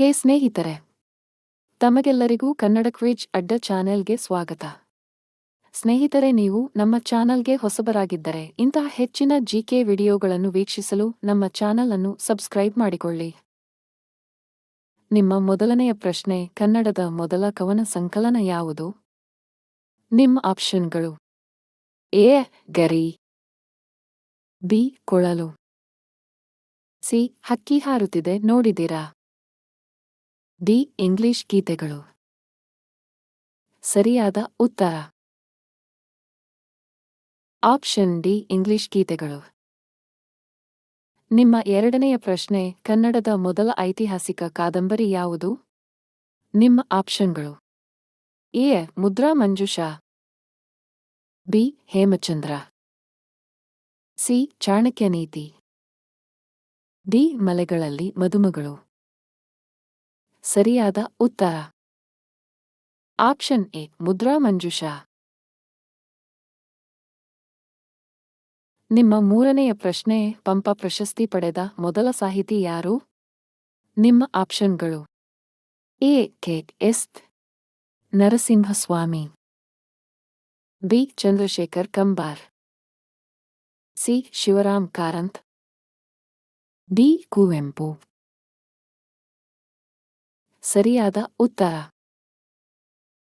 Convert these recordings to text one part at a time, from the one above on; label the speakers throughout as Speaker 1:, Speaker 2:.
Speaker 1: ಹೇ ಸ್ನೇಹಿತರೆ, ತಮಗೆಲ್ಲರಿಗೂ ಕನ್ನಡ ಕ್ವಿಜ್ ಅಡ್ಡ ಚಾನೆಲ್ಗೆ ಸ್ವಾಗತ. ಸ್ನೇಹಿತರೆ, ನೀವು ನಮ್ಮ ಚಾನಲ್ಗೆ ಹೊಸಬರಾಗಿದ್ದರೆ ಇಂತಹ ಹೆಚ್ಚಿನ ಜಿಕೆ ವಿಡಿಯೋಗಳನ್ನು ವೀಕ್ಷಿಸಲು ನಮ್ಮ ಚಾನಲ್ ಅನ್ನು ಸಬ್ಸ್ಕ್ರೈಬ್ ಮಾಡಿಕೊಳ್ಳಿ. ನಿಮ್ಮ ಮೊದಲನೆಯ ಪ್ರಶ್ನೆ: ಕನ್ನಡದ ಮೊದಲ ಕವನ ಸಂಕಲನ ಯಾವುದು? ನಿಮ್ಮ ಆಪ್ಷನ್ಗಳು: ಎ. ಗರಿ, ಬಿ. ಕೊಳಲು, ಸಿ. ಹಕ್ಕಿ ಹಾರುತ್ತಿದೆ ನೋಡಿದಿರಾ, ಡಿ. ಇಂಗ್ಲಿಷ್ ಗೀತೆಗಳು. ಸರಿಯಾದ ಉತ್ತರ ಆಪ್ಷನ್ ಡಿ, ಇಂಗ್ಲಿಷ್ ಗೀತೆಗಳು. ನಿಮ್ಮ ಎರಡನೆಯ ಪ್ರಶ್ನೆ: ಕನ್ನಡದ ಮೊದಲ ಐತಿಹಾಸಿಕ ಕಾದಂಬರಿ ಯಾವುದು? ನಿಮ್ಮ ಆಪ್ಷನ್ಗಳು: A. Mudra Manjusha, B. Hemachandra, C. Chanakya Niti, D. Malegalalli Madumagalu. ಸರಿಯಾದ ಉತ್ತರ ಆಪ್ಷನ್ ಎ, ಮುದ್ರಾ ಮಂಜುಷಾ. ನಿಮ್ಮ ಮೂರನೆಯ ಪ್ರಶ್ನೆ: ಪಂಪ ಪ್ರಶಸ್ತಿ ಪಡೆದ ಮೊದಲ ಸಾಹಿತಿ ಯಾರು? ನಿಮ್ಮ ಆಪ್ಷನ್ಗಳು: A. K. S. Narasimhaswamy, B. Chandrashekhar Kambar, C. Shivaram Karanth, D. Kuvempu. ಸರಿಯಾದ ಉತ್ತರ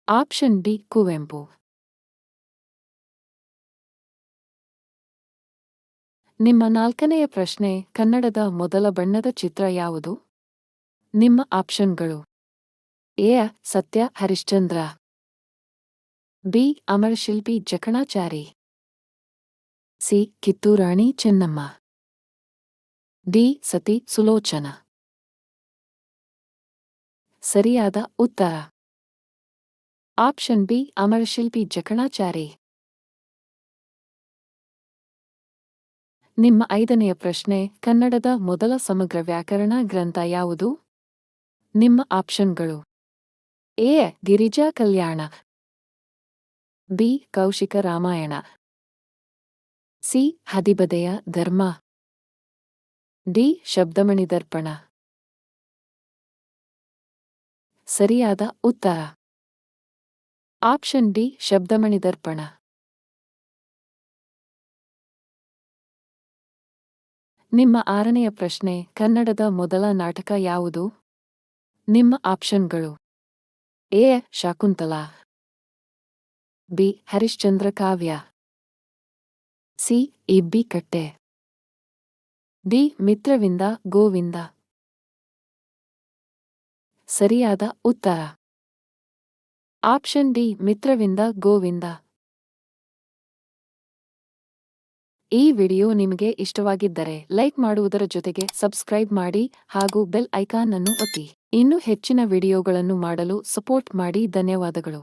Speaker 1: ಆಪ್ಷನ್ ಡಿ, ಕುವೆಂಪು. ನಿಮ್ಮ ನಾಲ್ಕನೆಯ ಪ್ರಶ್ನೆ: ಕನ್ನಡದ ಮೊದಲ ಬಣ್ಣದ ಚಿತ್ರ ಯಾವುದು? ನಿಮ್ಮ ಆಪ್ಷನ್ಗಳು: A. Satya Harishchandra, B. Amarashilpi Jakanachari, C. Kitturani Chennamma, D. Sati Sulochana. ಸರಿಯಾದ ಉತ್ತರ ಆಪ್ಷನ್ ಬಿ, ಅಮರಶಿಲ್ಪಿ ಜಕಣಾಚಾರಿ. ನಿಮ್ಮ ಐದನೆಯ ಪ್ರಶ್ನೆ: ಕನ್ನಡದ ಮೊದಲ ಸಮಗ್ರ ವ್ಯಾಕರಣ ಗ್ರಂಥ ಯಾವುದು? ನಿಮ್ಮ ಆಪ್ಷನ್ಗಳು: A. Girija Kalyana, B. Kaushika Ramayana, C. Hadibadeya Dharma, D. ಶಬ್ದಮಣಿ ದರ್ಪಣ. ಸರಿಯಾದ ಉತ್ತರ ಆಪ್ಷನ್ ಡಿ, ಶಬ್ದಮಣಿ ದರ್ಪಣ. ನಿಮ್ಮ ಆರನೆಯ ಪ್ರಶ್ನೆ: ಕನ್ನಡದ ಮೊದಲ ನಾಟಕ ಯಾವುದು? ನಿಮ್ಮ ಆಪ್ಷನ್ಗಳು: A. Shakuntala, B. Harishchandra Kavya, C. Ibbi Katte, D. Mitravinda Govinda. ಸರಿಯಾದ ಉತ್ತರ ಆಪ್ಷನ್ ಡಿ, ಮಿತ್ರವಿಂದ ಗೋವಿಂದ. ಈ ವಿಡಿಯೋ ನಿಮಗೆ ಇಷ್ಟವಾಗಿದ್ದರೆ ಲೈಕ್ ಮಾಡುವುದರ ಜೊತೆಗೆ ಸಬ್ಸ್ಕ್ರೈಬ್ ಮಾಡಿ ಹಾಗೂ ಬೆಲ್ ಐಕಾನ್ ಅನ್ನು ಒತ್ತಿ. ಇನ್ನೂ ಹೆಚ್ಚಿನ ವಿಡಿಯೋಗಳನ್ನು ಮಾಡಲು ಸಪೋರ್ಟ್ ಮಾಡಿ. ಧನ್ಯವಾದಗಳು.